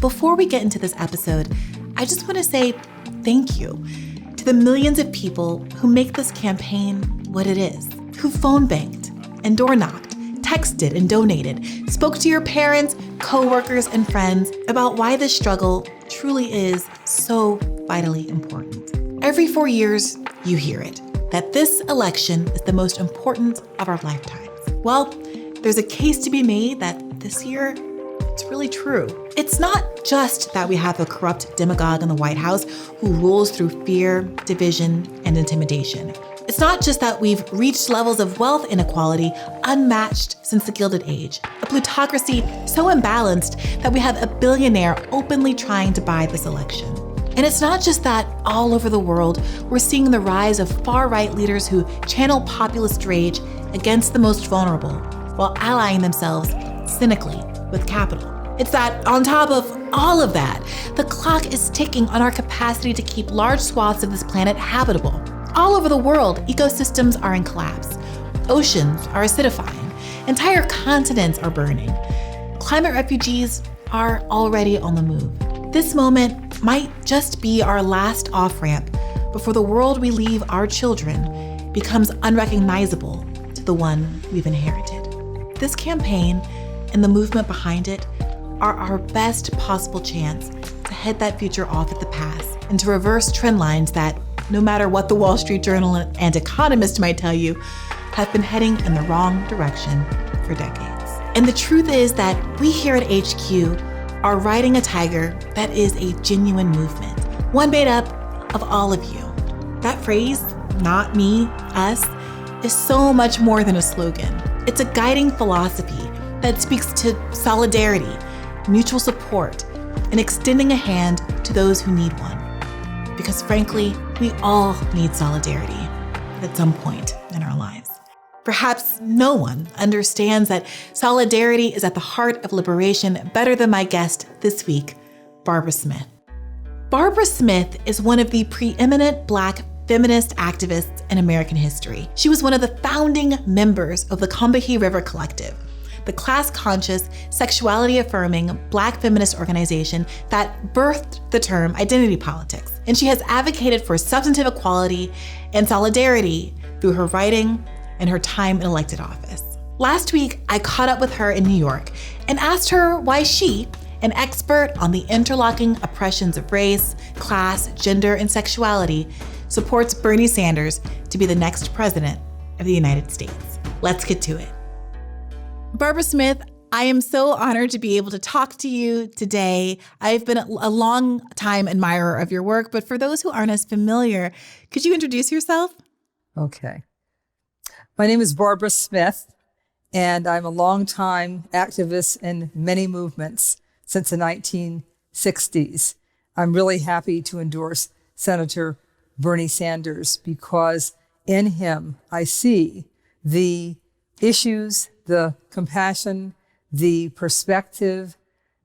Before we get into this episode, I just want to say thank you to the millions of people who make this campaign what it is, who phone banked and door knocked, texted and donated, spoke to your parents, coworkers, and friends about why this struggle truly is so vitally important. Every 4 years, you hear it, that this election is the most important of our lifetimes. Well, there's a case to be made that this year, it's really true. It's not just that we have a corrupt demagogue in the White House who rules through fear, division, and intimidation. It's not just that we've reached levels of wealth inequality unmatched since the Gilded Age, a plutocracy so imbalanced that we have a billionaire openly trying to buy this election. And it's not just that all over the world, we're seeing the rise of far-right leaders who channel populist rage against the most vulnerable while allying themselves cynically with capital. It's that on top of all of that, the clock is ticking on our capacity to keep large swaths of this planet habitable. All over the world, ecosystems are in collapse. Oceans are acidifying. Entire continents are burning. Climate refugees are already on the move. This moment might just be our last off-ramp before the world we leave our children becomes unrecognizable to the one we've inherited. This campaign and the movement behind it are our best possible chance to head that future off at the pass and to reverse trend lines that, no matter what the Wall Street Journal and economists might tell you, have been heading in the wrong direction for decades. And the truth is that we here at HQ are riding a tiger that is a genuine movement, one made up of all of you. That phrase, not me, us, is so much more than a slogan. It's a guiding philosophy that speaks to solidarity, mutual support, and extending a hand to those who need one. Because frankly, we all need solidarity at some point in our lives. Perhaps no one understands that solidarity is at the heart of liberation better than my guest this week, Barbara Smith. Barbara Smith is one of the preeminent Black feminist activists in American history. She was one of the founding members of the Combahee River Collective, the class-conscious, sexuality-affirming Black feminist organization that birthed the term identity politics. And she has advocated for substantive equality and solidarity through her writing and her time in elected office. Last week, I caught up with her in New York and asked her why she, an expert on the interlocking oppressions of race, class, gender, and sexuality, supports Bernie Sanders to be the next president of the United States. Let's get to it. Barbara Smith, I am so honored to be able to talk to you today. I've been a long time admirer of your work, but for those who aren't as familiar, could you introduce yourself? Okay. My name is Barbara Smith, and I'm a longtime activist in many movements since the 1960s. I'm really happy to endorse Senator Bernie Sanders because in him I see the issues, the compassion, the perspective,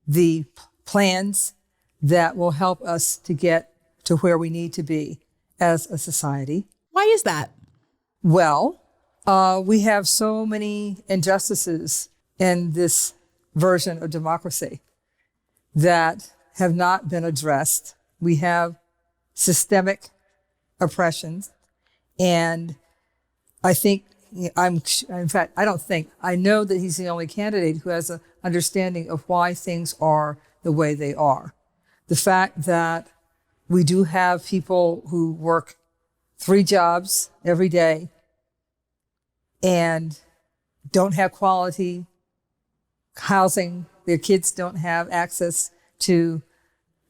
the plans that will help us to get to where we need to be as a society. Why is that? Well, we have so many injustices in this version of democracy that have not been addressed. We have systemic oppressions, and I know that he's the only candidate who has an understanding of why things are the way they are. The fact that we do have people who work 3 jobs every day and don't have quality housing, their kids don't have access to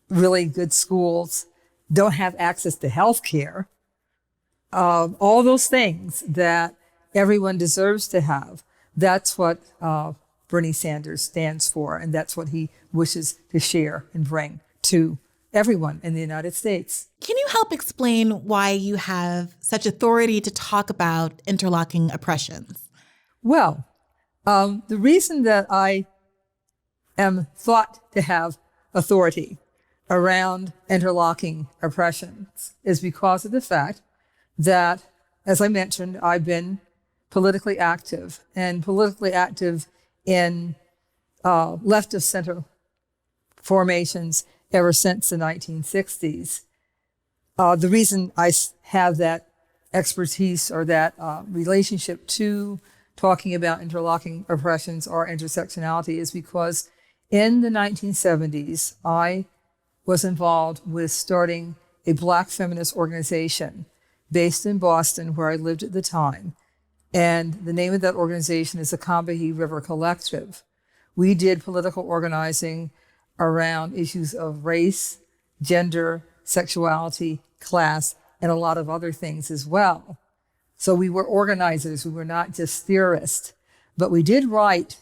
really good schools, don't have access to health care, all those things that everyone deserves to have. That's what Bernie Sanders stands for, and that's what he wishes to share and bring to everyone in the United States. Can you help explain why you have such authority to talk about interlocking oppressions? Well, the reason that I am thought to have authority around interlocking oppressions is because of the fact that, as I mentioned, I've been politically active in left of center formations ever since the 1960s. The reason I have that expertise or that relationship to talking about interlocking oppressions or intersectionality is because in the 1970s, I was involved with starting a Black feminist organization based in Boston, where I lived at the time. And the name of that organization is the Combahee River Collective. We did political organizing around issues of race, gender, sexuality, class, and a lot of other things as well. So we were organizers, we were not just theorists. But we did write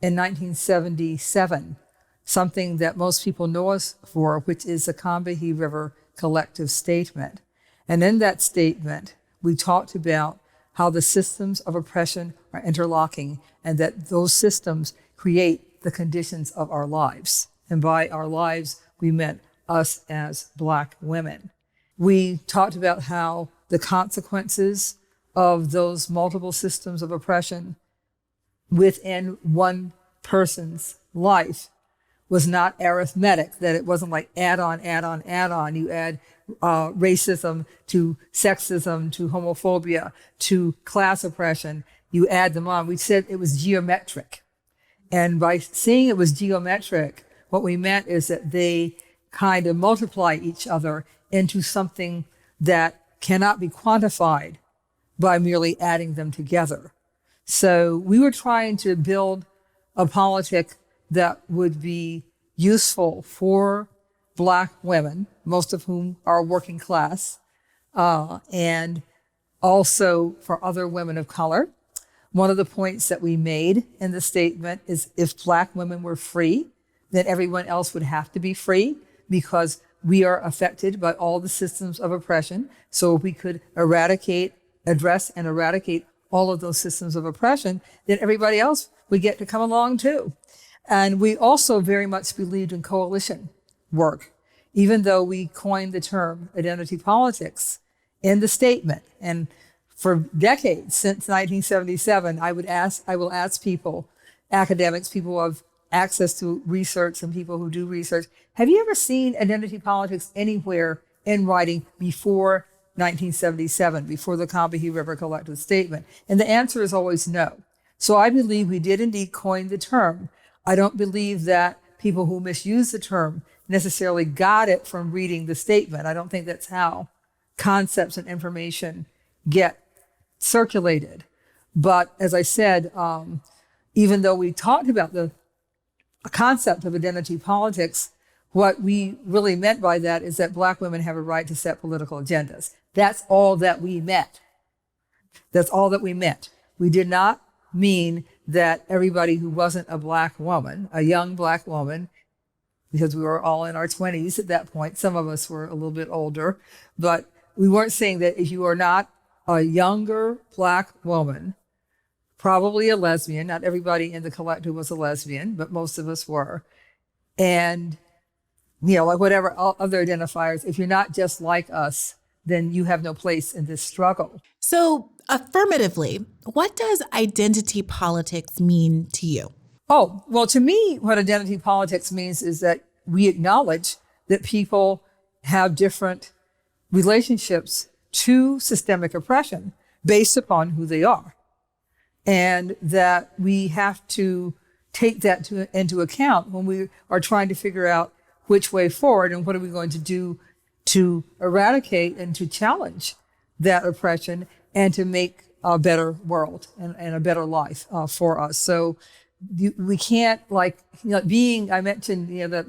in 1977 something that most people know us for, which is the Combahee River Collective Statement. And in that statement, we talked about how the systems of oppression are interlocking and that those systems create the conditions of our lives. And by our lives, we meant us as Black women. We talked about how the consequences of those multiple systems of oppression within one person's life was not arithmetic, that it wasn't like add on, add on, add on. You add racism to sexism, to homophobia, to class oppression. You add them on. We said it was geometric. And by saying it was geometric, what we meant is that they kind of multiply each other into something that cannot be quantified by merely adding them together. So we were trying to build a politic that would be useful for Black women, most of whom are working class, and also for other women of color. One of the points that we made in the statement is if Black women were free, then everyone else would have to be free, because we are affected by all the systems of oppression. So if we could address and eradicate all of those systems of oppression, then everybody else would get to come along too. And we also very much believed in coalition work, even though we coined the term identity politics in the statement. And for decades, since 1977, I will ask people, academics, people who have access to research and people who do research, have you ever seen identity politics anywhere in writing before 1977, before the Combahee River Collective Statement? And the answer is always no. So I believe we did indeed coin the term. I don't believe that people who misuse the term necessarily got it from reading the statement. I don't think that's how concepts and information get circulated. But as I said, even though we talked about the concept of identity politics, what we really meant by that is that Black women have a right to set political agendas. That's all that we meant. That's all that we meant. We did not mean that everybody who wasn't a Black woman, a young Black woman, because we were all in our 20s at that point, some of us were a little bit older, but we weren't saying that if you are not a younger Black woman, probably a lesbian, not everybody in the collective was a lesbian, but most of us were, and like whatever other identifiers, if you're not just like us, then you have no place in this struggle. So affirmatively, what does identity politics mean to you? Oh, well, to me, what identity politics means is that we acknowledge that people have different relationships to systemic oppression based upon who they are. And that we have to take that into account when we are trying to figure out which way forward and what are we going to do to eradicate and to challenge that oppression and to make a better world and a better life for us. So we can't I mentioned that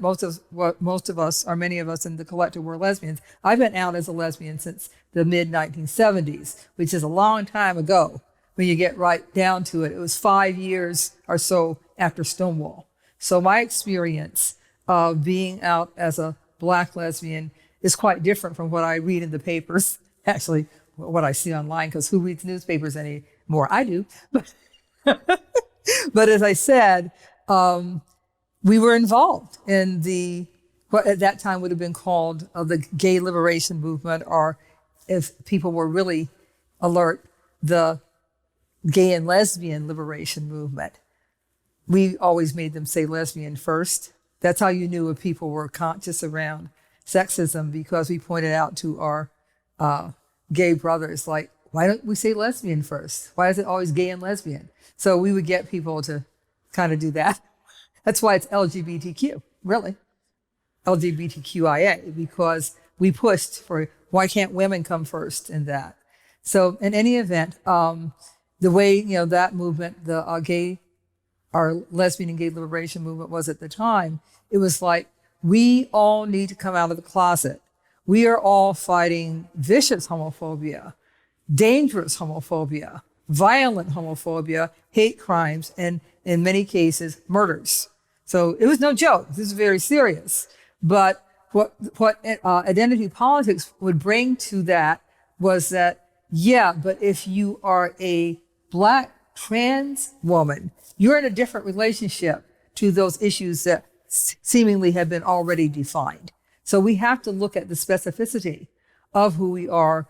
most of us, or many of us in the collective, were lesbians. I've been out as a lesbian since the mid 1970s, which is a long time ago. When you get right down to it, it was 5 years or so after Stonewall. So my experience of being out as a Black lesbian is quite different from what I read in the papers, actually what I see online, because who reads newspapers anymore? I do. But as I said, we were involved in what at that time would have been called the gay liberation movement, or if people were really alert, the gay and lesbian liberation movement. We always made them say lesbian first, That's how you knew if people were conscious around sexism, because we pointed out to our gay brothers, like, why don't we say lesbian first? Why is it always gay and lesbian? So we would get people to kind of do that. That's why it's LGBTQ, really. LGBTQIA, because we pushed for why can't women come first in that. So in any event, the way, that movement, our lesbian and gay liberation movement was at the time, it was like, we all need to come out of the closet. We are all fighting vicious homophobia, dangerous homophobia, violent homophobia, hate crimes, and in many cases, murders. So it was no joke. This is very serious. But what identity politics would bring to that was that, but if you are a Black trans woman, you're in a different relationship to those issues that seemingly have been already defined. So we have to look at the specificity of who we are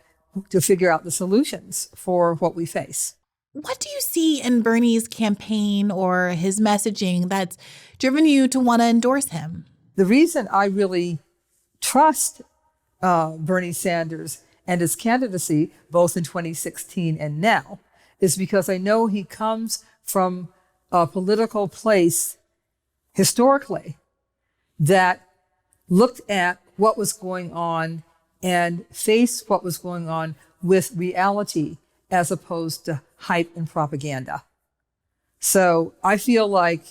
to figure out the solutions for what we face. What do you see in Bernie's campaign or his messaging that's driven you to want to endorse him? The reason I really trust Bernie Sanders and his candidacy, both in 2016 and now, is because I know he comes from a political place historically that looked at what was going on and faced what was going on with reality as opposed to hype and propaganda. So I feel like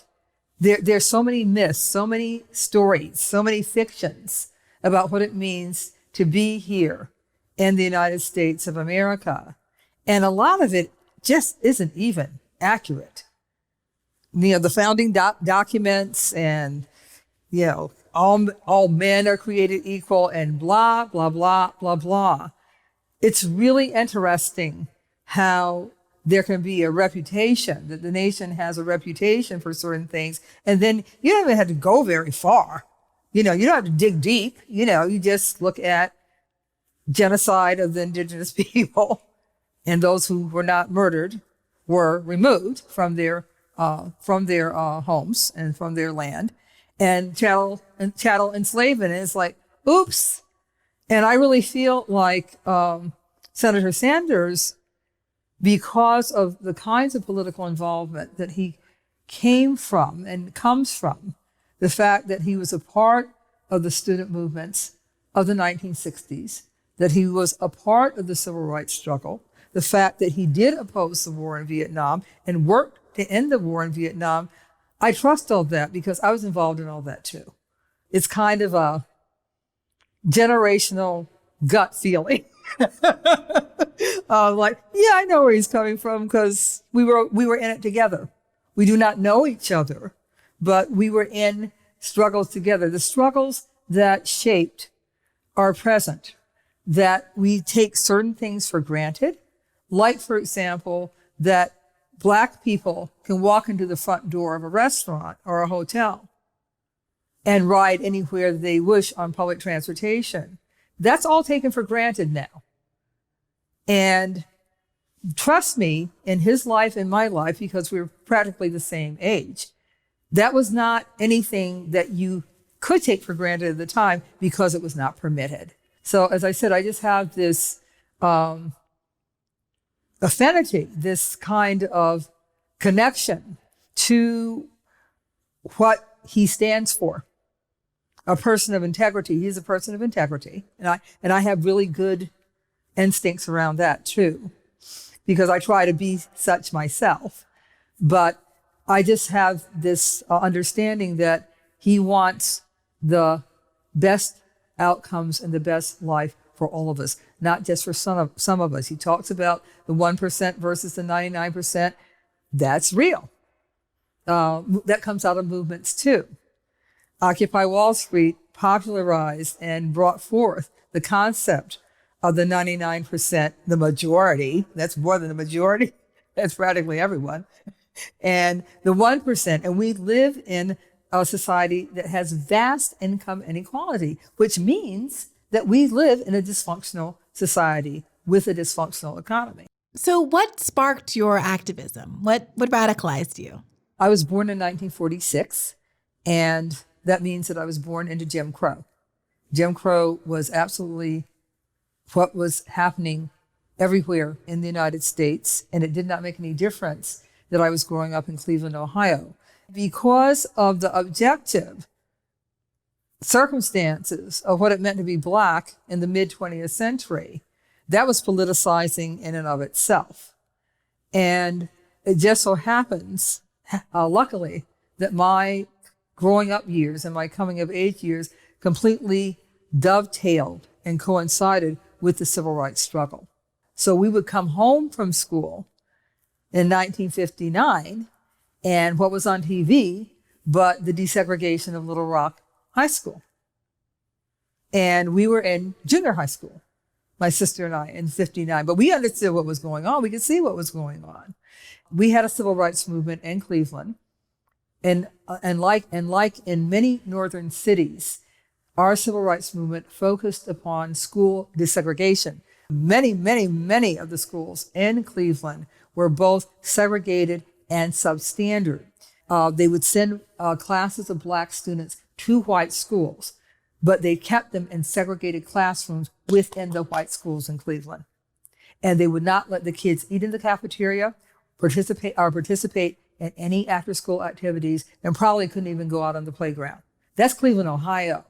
there's so many myths, so many stories, so many fictions about what it means to be here in the United States of America. And a lot of it just isn't even accurate. The founding documents and, all men are created equal and blah, blah, blah, blah, blah. It's really interesting how there can be a reputation, that the nation has a reputation for certain things. And then you don't even have to go very far. You don't have to dig deep. You just look at genocide of the indigenous people, and those who were not murdered were removed from their homes and from their land, and chattel enslavement. And it's like, oops. And I really feel like Senator Sanders, because of the kinds of political involvement that he came from and comes from, the fact that he was a part of the student movements of the 1960s, that he was a part of the civil rights struggle, the fact that he did oppose the war in Vietnam and worked to end the war in Vietnam, I trust all that because I was involved in all that too. It's kind of a generational gut feeling. I know where he's coming from because we were in it together. We do not know each other, but we were in struggles together. The struggles that shaped our present, that we take certain things for granted, like, for example, that Black people can walk into the front door of a restaurant or a hotel and ride anywhere they wish on public transportation. That's all taken for granted now. And trust me, in his life and my life, because we're practically the same age, that was not anything that you could take for granted at the time because it was not permitted. So as I said, I just have this affinity, this kind of connection to what he stands for. A person of integrity. He's a person of integrity. And I have really good instincts around that too, because I try to be such myself. But I just have this understanding that he wants the best outcomes and the best life for all of us, not just for some of us. He talks about the 1% versus the 99%. That's real. That comes out of movements too. Occupy Wall Street popularized and brought forth the concept of the 99%, the majority. That's more than the majority. That's practically everyone. And the 1%. And we live in a society that has vast income inequality, which means that we live in a dysfunctional society with a dysfunctional economy. So what sparked your activism? What radicalized you? I was born in 1946, and that means that I was born into Jim Crow. Jim Crow was absolutely what was happening everywhere in the United States, and it did not make any difference that I was growing up in Cleveland, Ohio. Because of the objective circumstances of what it meant to be Black in the mid-20th century, that was politicizing in and of itself. And it just so happens, luckily, that my growing up years and my coming of age years completely dovetailed and coincided with the civil rights struggle. So we would come home from school in 1959, and what was on TV but the desegregation of Little Rock High School. And we were in junior high school, my sister and I, in 59. But we understood what was going on. We could see what was going on. We had a civil rights movement in Cleveland. And like in many northern cities, our civil rights movement focused upon school desegregation. Many of the schools in Cleveland were both segregated and substandard. They would send classes of Black students to white schools, but they kept them in segregated classrooms within the white schools in Cleveland. And they would not let the kids eat in the cafeteria, participate in any after-school activities, and probably couldn't even go out on the playground. That's Cleveland, Ohio,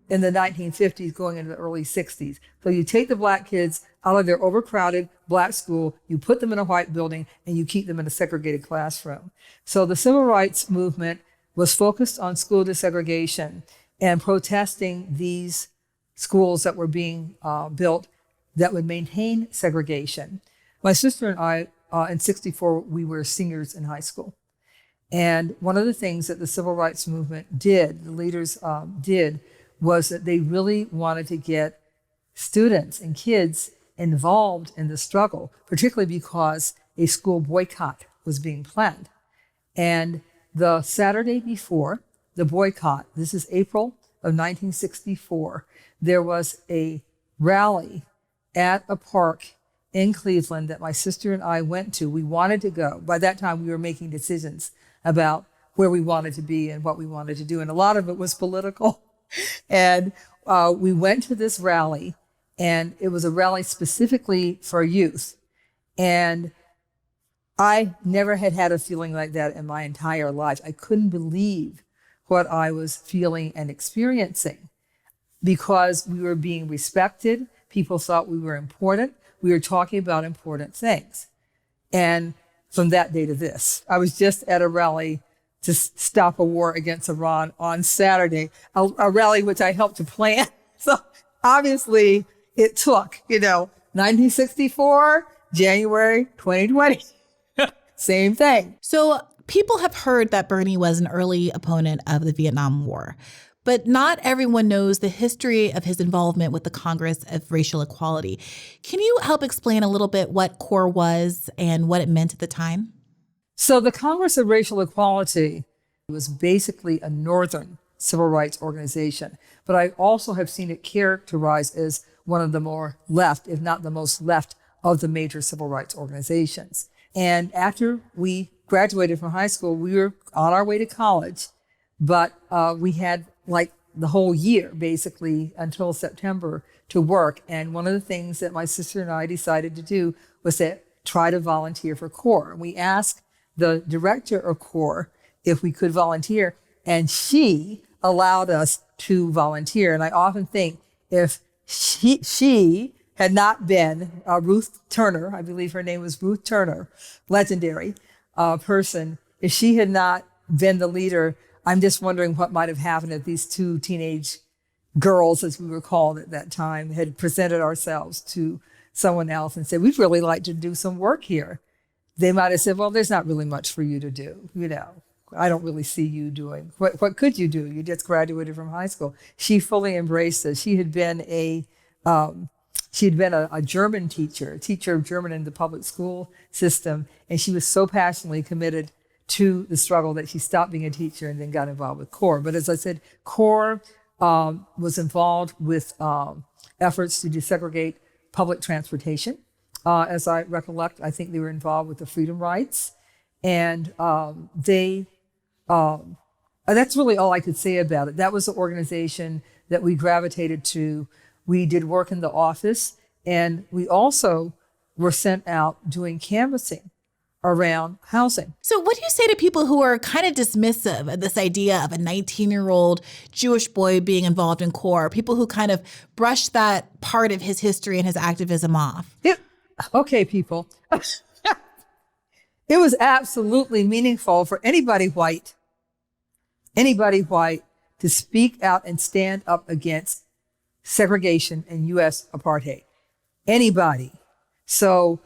in the 1950s going into the early 60s. So you take the Black kids out of their overcrowded Black school, you put them in a white building, and you keep them in a segregated classroom. So the civil rights movement was focused on school desegregation and protesting these schools that were being built that would maintain segregation. My sister and I, in 64, we were seniors in high school. And one of the things that the civil rights movement did, the leaders did, was that they really wanted to get students and kids involved in the struggle, particularly because a school boycott was being planned. And the Saturday before the boycott, this is April of 1964, there was a rally at a park in Cleveland that my sister and I went to. We wanted to go. By that time, we were making decisions about where we wanted to be and what we wanted to do. And a lot of it was political. And we went to this rally, and it was a rally specifically for youth. And I never had a feeling like that in my entire life. I couldn't believe what I was feeling and experiencing because we were being respected. People thought we were important. We were talking about important things. And from that day to this, I was just at a rally to stop a war against Iran on Saturday, a rally which I helped to plan. So obviously it took, 1964, January 2020. Same thing. So people have heard that Bernie was an early opponent of the Vietnam War, but not everyone knows the history of his involvement with the Congress of Racial Equality. Can you help explain a little bit what CORE was and what it meant at the time? So the Congress of Racial Equality was basically a Northern civil rights organization, but I also have seen it characterized as one of the more left, if not the most left, of the major civil rights organizations. And after we graduated from high school, we were on our way to college, but we had like the whole year, basically, until September to work. And one of the things that my sister and I decided to do was to try to volunteer for CORE. We asked the director of CORE if we could volunteer, and she allowed us to volunteer. And I often think if she had not been Ruth Turner, I believe her name was Ruth Turner, legendary person, if she had not been the leader, I'm just wondering what might have happened if these two teenage girls, as we were called at that time, had presented ourselves to someone else and said, we'd really like to do some work here. They might have said, well, there's not really much for you to do. I don't really see you doing. What could you do? You just graduated from high school. She fully embraced it. She had been a German teacher, a teacher of German in the public school system, and she was so passionately committed to the struggle that she stopped being a teacher and then got involved with CORE. But as I said, CORE was involved with efforts to desegregate public transportation. As I recollect, I think they were involved with the freedom rights. And they That's really all I could say about it. That was the organization that we gravitated to. We did work in the office, and we also were sent out doing canvassing around housing. So what do you say to people who are kind of dismissive of this idea of a 19-year-old Jewish boy being involved in CORE, people who kind of brush that part of his history and his activism off? Okay, people. It was absolutely meaningful for anybody white to speak out and stand up against segregation and U.S. apartheid. Anybody. So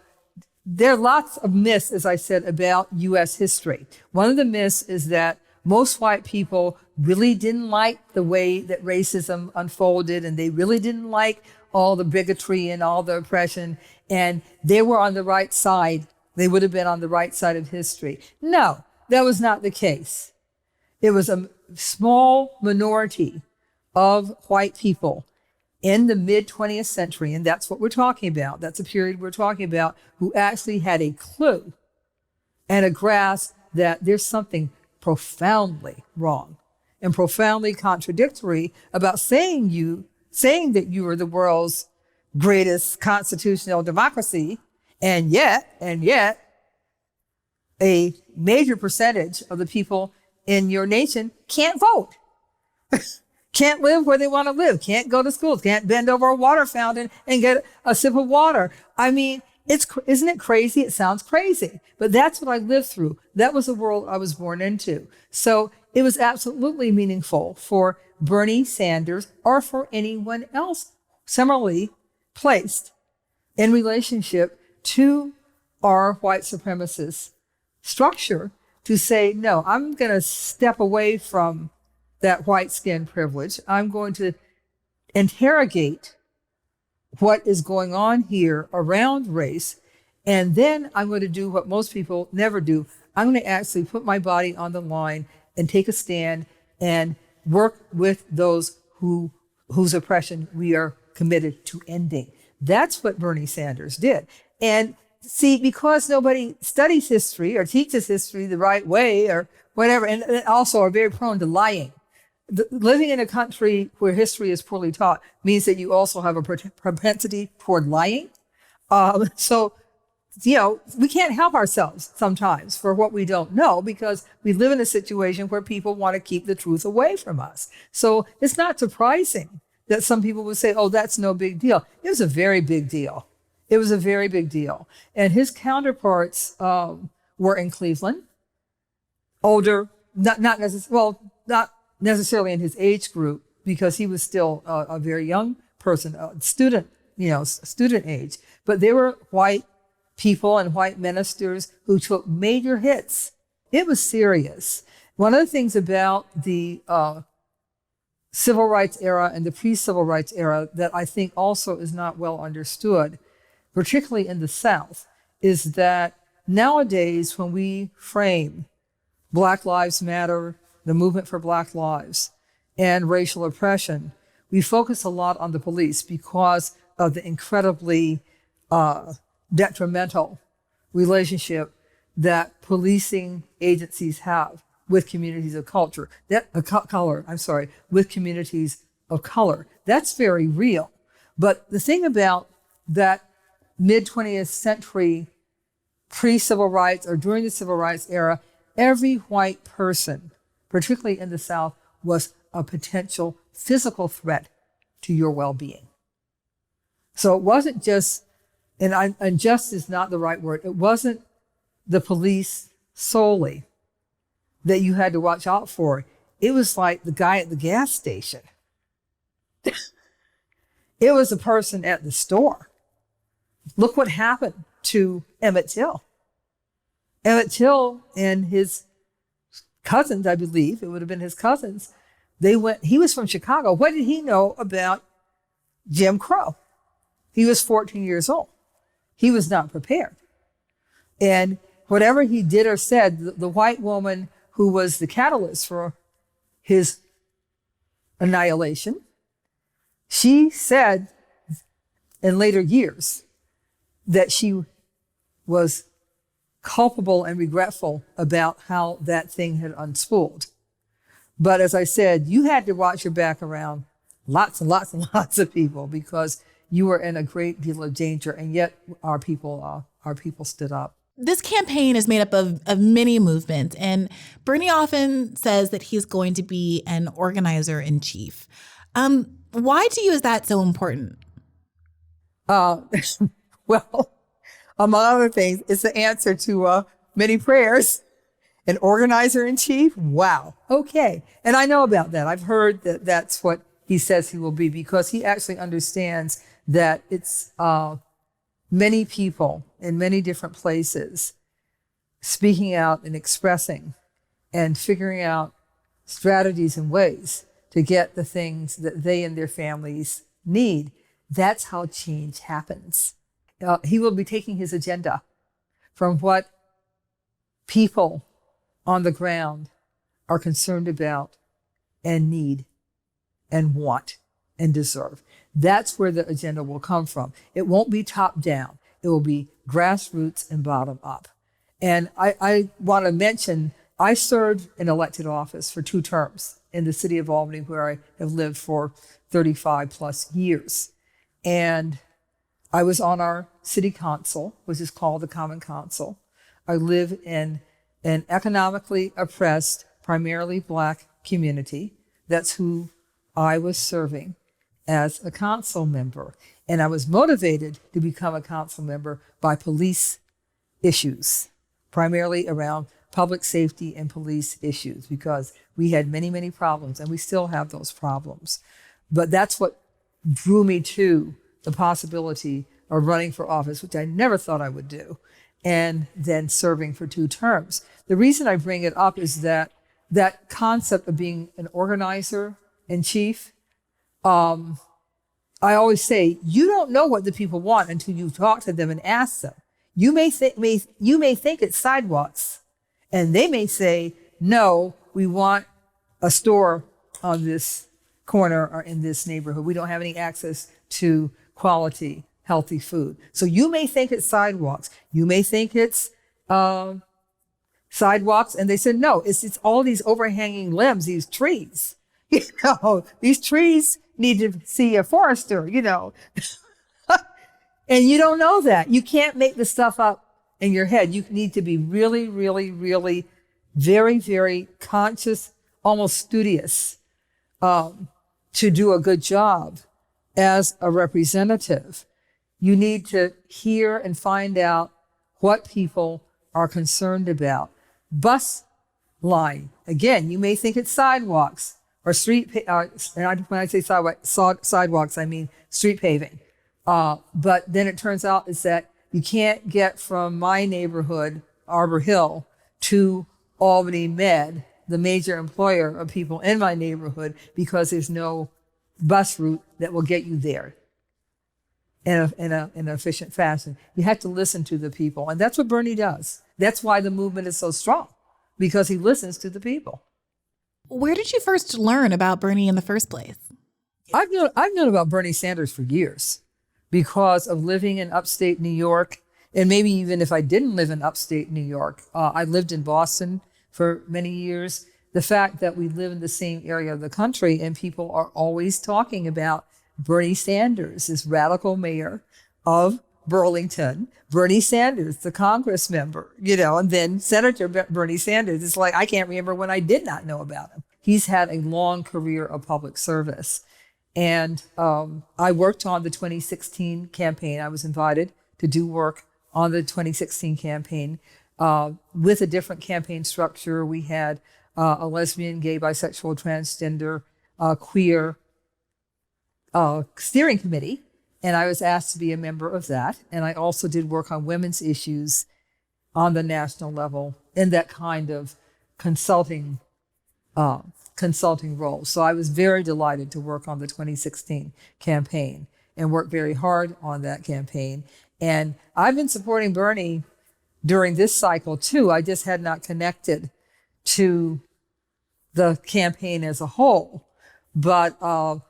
there are lots of myths, as I said, about U.S. history. One of the myths is that most white people really didn't like the way that racism unfolded, and they really didn't like all the bigotry and all the oppression, and they were on the right side. They would have been on the right side of history. No, that was not the case. It was a small minority of white people in the mid-20th century, and that's what we're talking about. That's a period we're talking about, who actually had a clue and a grasp that there's something profoundly wrong and profoundly contradictory about saying that you are the world's greatest constitutional democracy, and yet, a major percentage of the people in your nation can't vote. Can't live where they want to live, can't go to school, can't bend over a water fountain and get a sip of water. I mean, isn't it crazy? It sounds crazy, but that's what I lived through. That was the world I was born into. So it was absolutely meaningful for Bernie Sanders or for anyone else similarly placed in relationship to our white supremacist structure to say, no, I'm going to step away from that white skin privilege. I'm going to interrogate what is going on here around race. And then I'm going to do what most people never do. I'm going to actually put my body on the line and take a stand and work with those whose oppression we are committed to ending. That's what Bernie Sanders did. And see, because nobody studies history or teaches history the right way or whatever, and also are very prone to lying. Living in a country where history is poorly taught means that you also have a propensity toward lying. So, we can't help ourselves sometimes for what we don't know, because we live in a situation where people want to keep the truth away from us. So it's not surprising that some people would say, oh, that's no big deal. It was a very big deal. It was a very big deal. And his counterparts were in Cleveland, older, not necessarily in his age group, because he was still a very young person, student age. But they were white people and white ministers who took major hits. It was serious. One of the things about the civil rights era and the pre-civil rights era that I think also is not well understood, particularly in the South, is that nowadays when we frame Black Lives Matter, the movement for Black lives, and racial oppression, we focus a lot on the police because of the incredibly detrimental relationship that policing agencies have with communities of color. With communities of color. That's very real. But the thing about that mid-20th century, pre-civil rights or during the civil rights era, every white person, particularly in the South, was a potential physical threat to your well-being. So it wasn't just, and just is not the right word, it wasn't the police solely that you had to watch out for. It was like the guy at the gas station. It was the person at the store. Look what happened to Emmett Till. Emmett Till and his cousins, I believe, it would have been his cousins, he was from Chicago. What did he know about Jim Crow? He was 14 years old. He was not prepared. And whatever he did or said, the white woman who was the catalyst for his annihilation, she said in later years that she was culpable and regretful about how that thing had unspooled. But as I said, you had to watch your back around lots and lots and lots of people because you were in a great deal of danger. And yet our people stood up. This campaign is made up of many movements, and Bernie often says that he's going to be an organizer in chief. Why to you is that so important? Well, among other things, it's the answer to many prayers. An organizer in chief? Wow. Okay. And I know about that. I've heard that that's what he says he will be, because he actually understands that it's many people in many different places speaking out and expressing and figuring out strategies and ways to get the things that they and their families need. That's how change happens. He will be taking his agenda from what people on the ground are concerned about and need and want and deserve. That's where the agenda will come from. It won't be top down. It will be grassroots and bottom up. And I want to mention, I served in elected office for 2 terms in the city of Albany, where I have lived for 35 plus years. And I was on our city council, which is called the Common Council. I live in an economically oppressed, primarily Black community. That's who I was serving as a council member. And I was motivated to become a council member by police issues, primarily around public safety and police issues, because we had many, many problems, and we still have those problems. But that's what drew me to the possibility of running for office, which I never thought I would do, and then serving for 2 terms. The reason I bring it up is that that concept of being an organizer in chief, I always say, you don't know what the people want until you talk to them and ask them. You may think it's sidewalks, and they may say, no, we want a store on this corner or in this neighborhood. We don't have any access to quality, healthy food. So you may think it's sidewalks. You may think it's sidewalks, and they said, no, it's all these overhanging limbs, these trees. These trees need to see a forester, And you don't know that. You can't make the stuff up in your head. You need to be really, really, really very, very conscious, almost studious, to do a good job as a representative. You need to hear and find out what people are concerned about. Bus line, again, you may think it's sidewalks or and when I say sidewalks, I mean street paving. But then it turns out is that you can't get from my neighborhood, Arbor Hill, to Albany Med, the major employer of people in my neighborhood, because there's no bus route that will get you there in an efficient fashion. You have to listen to the people. And that's what Bernie does. That's why the movement is so strong, because he listens to the people. Where did you first learn about Bernie in the first place? I've known about Bernie Sanders for years because of living in upstate New York. And maybe even if I didn't live in upstate New York, I lived in Boston for many years. The fact that we live in the same area of the country and people are always talking about Bernie Sanders, this radical mayor of Burlington, Bernie Sanders, the Congress member, and then Senator Bernie Sanders. It's like, I can't remember when I did not know about him. He's had a long career of public service. And I worked on the 2016 campaign. I was invited to do work on the 2016 campaign with a different campaign structure. We had a lesbian, gay, bisexual, transgender, queer steering committee. And I was asked to be a member of that. And I also did work on women's issues on the national level in that kind of consulting role. So I was very delighted to work on the 2016 campaign and work very hard on that campaign. And I've been supporting Bernie during this cycle too. I just had not connected to the campaign as a whole. But I'm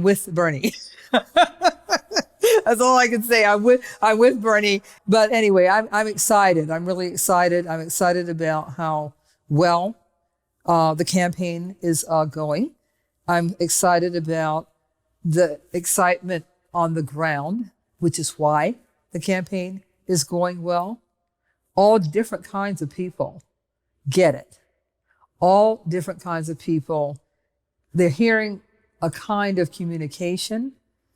with Bernie. That's all I can say. I'm with Bernie. But anyway, I'm excited. I'm really excited. I'm excited about how well The campaign is going. I'm excited about the excitement on the ground, which is why the campaign is going well. All different kinds of people get it. All different kinds of people, they're hearing a kind of communication.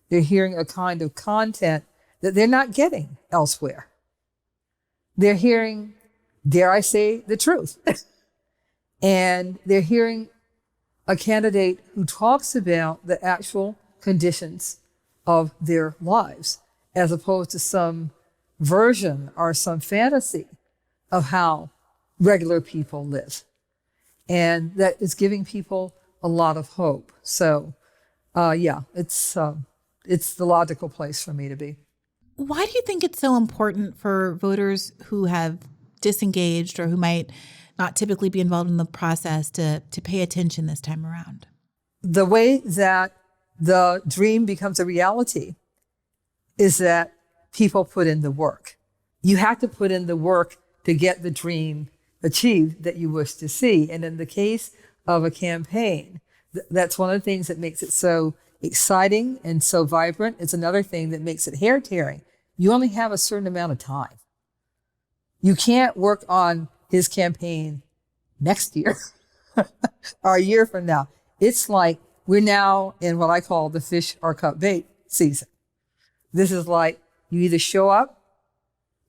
They're hearing a kind of content that they're not getting elsewhere. They're hearing, dare I say, the truth. And they're hearing a candidate who talks about the actual conditions of their lives, as opposed to some version or some fantasy of how regular people live. And that is giving people a lot of hope. So, it's the logical place for me to be. Why do you think it's so important for voters who have disengaged or who might not typically be involved in the process to pay attention this time around? The way that the dream becomes a reality is that people put in the work. You have to put in the work to get the dream achieved that you wish to see. And in the case of a campaign, that's one of the things that makes it so exciting and so vibrant. It's another thing that makes it hair-tearing. You only have a certain amount of time. You can't work on his campaign next year or a year from now. It's like we're now in what I call the fish or cut bait season. This is like you either show up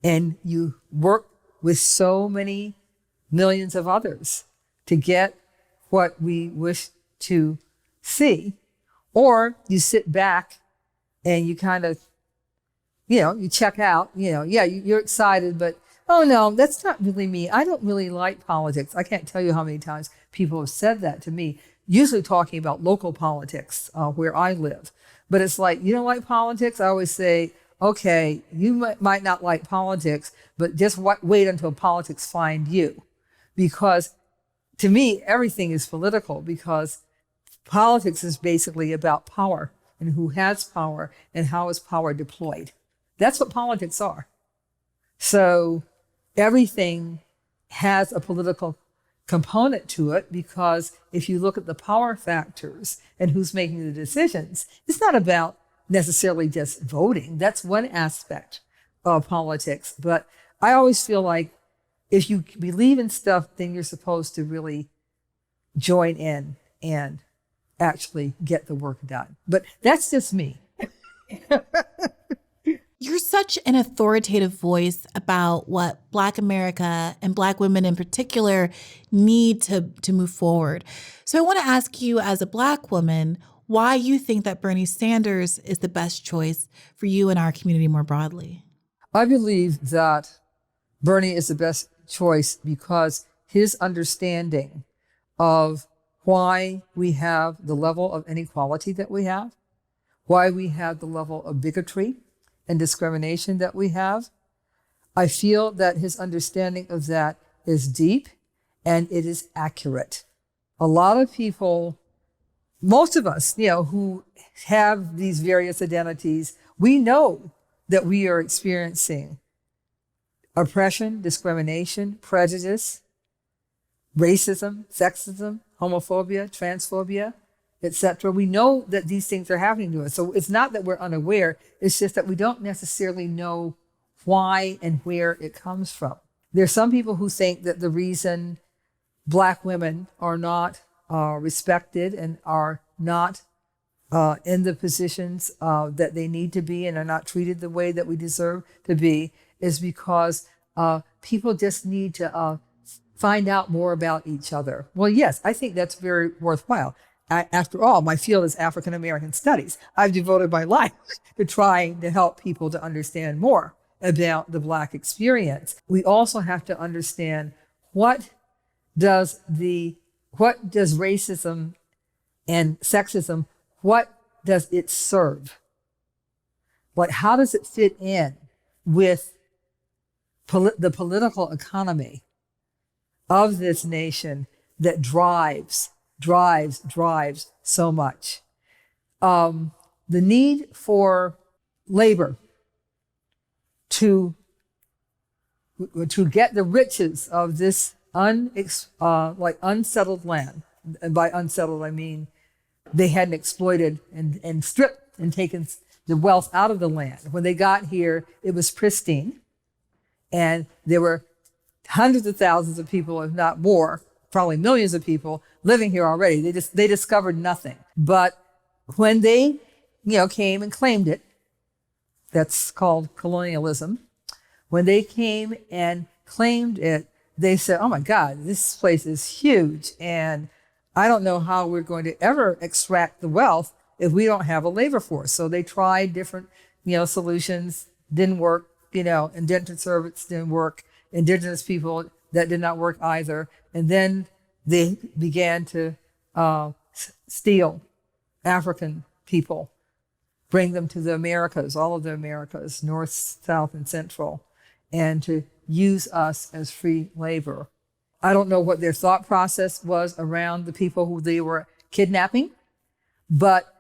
and you work with so many millions of others to get what we wish to see, or you sit back and you kind of, you check out, you're excited, but oh no, that's not really me. I don't really like politics. I can't tell you how many times people have said that to me, usually talking about local politics where I live. But it's like, you don't like politics? I always say, okay, you might not like politics, but just wait until politics find you. Because to me, everything is political, because politics is basically about power and who has power and how is power deployed. That's what politics are. So everything has a political component to it, because if you look at the power factors and who's making the decisions, it's not about necessarily just voting. That's one aspect of politics. But I always feel like if you believe in stuff, then you're supposed to really join in and actually get the work done. But that's just me. You're such an authoritative voice about what Black America and Black women in particular need to move forward. So I want to ask you, as a Black woman, why you think that Bernie Sanders is the best choice for you and our community more broadly. I believe that Bernie is the best choice because his understanding of why we have the level of inequality that we have, why we have the level of bigotry and discrimination that we have. I feel that his understanding of that is deep and it is accurate. A lot of people, most of us, who have these various identities, we know that we are experiencing oppression, discrimination, prejudice, racism, sexism, homophobia, transphobia, etc. We know that these things are happening to us. So it's not that we're unaware, it's just that we don't necessarily know why and where it comes from. There's some people who think that the reason Black women are not respected and are not in the positions that they need to be and are not treated the way that we deserve to be is because people just need to find out more about each other. Well, yes, I think that's very worthwhile. After all, my field is African American studies. I've devoted my life to trying to help people to understand more about the Black experience. We also have to understand what does racism and sexism, what does it serve? Like, how does it fit in with the political economy of this nation that drives so much? The need for labor to get the riches of this unsettled land. And by unsettled, I mean they hadn't exploited and stripped and taken the wealth out of the land. When they got here, it was pristine. And there were hundreds of thousands of people, if not more, probably millions of people living here already. They discovered nothing. But when they, came and claimed it, that's called colonialism. When they came and claimed it, they said, oh my God, this place is huge. And I don't know how we're going to ever extract the wealth if we don't have a labor force. So they tried different, solutions, didn't work, indentured servants didn't work, indigenous people, that did not work either. And then they began to steal African people, bring them to the Americas, all of the Americas, North, South, and Central, and to use us as free labor. I don't know what their thought process was around the people who they were kidnapping, but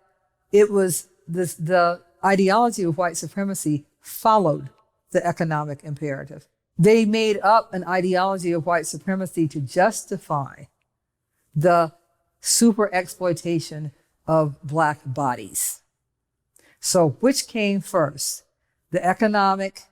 it was the ideology of white supremacy followed the economic imperative. They made up an ideology of white supremacy to justify the super exploitation of Black bodies. So which came first? The economic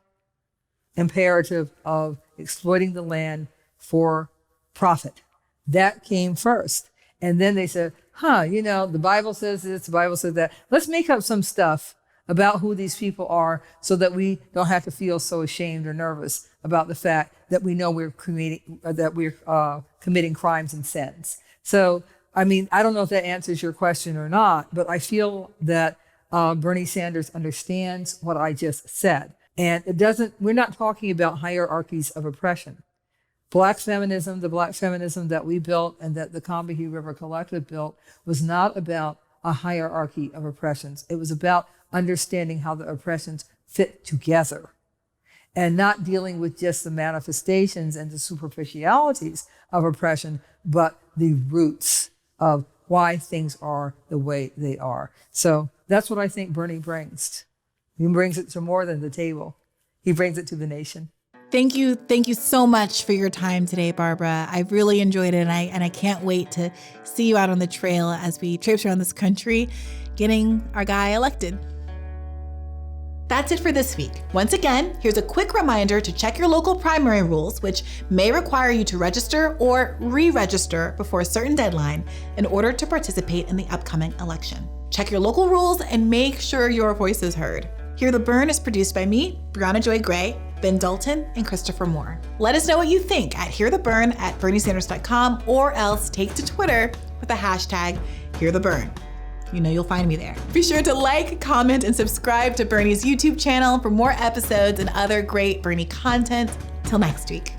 imperative of exploiting the land for profit. That came first. And then they said, the Bible says this, the Bible says that. Let's make up some stuff about who these people are so that we don't have to feel so ashamed or nervous about the fact that we know we're committing crimes and sins. So, I don't know if that answers your question or not, but I feel that Bernie Sanders understands what I just said. And we're not talking about hierarchies of oppression. Black feminism, the Black feminism that we built and that the Combahee River Collective built, was not about a hierarchy of oppressions. It was about understanding how the oppressions fit together and not dealing with just the manifestations and the superficialities of oppression, but the roots of why things are the way they are. So that's what I think Bernie brings. He brings it to more than the table. He brings it to the nation. Thank you so much for your time today, Barbara. I really enjoyed it, and I can't wait to see you out on the trail as we traipse around this country, getting our guy elected. That's it for this week. Once again, here's a quick reminder to check your local primary rules, which may require you to register or re-register before a certain deadline in order to participate in the upcoming election. Check your local rules and make sure your voice is heard. Hear the Bern is produced by me, Briahna Joy Gray, Ben Dalton, and Christopher Moore. Let us know what you think at hearthebern@berniesanders.com, or else take to Twitter with the hashtag HearTheBern. You'll find me there. Be sure to like, comment, and subscribe to Bernie's YouTube channel for more episodes and other great Bernie content. Till next week.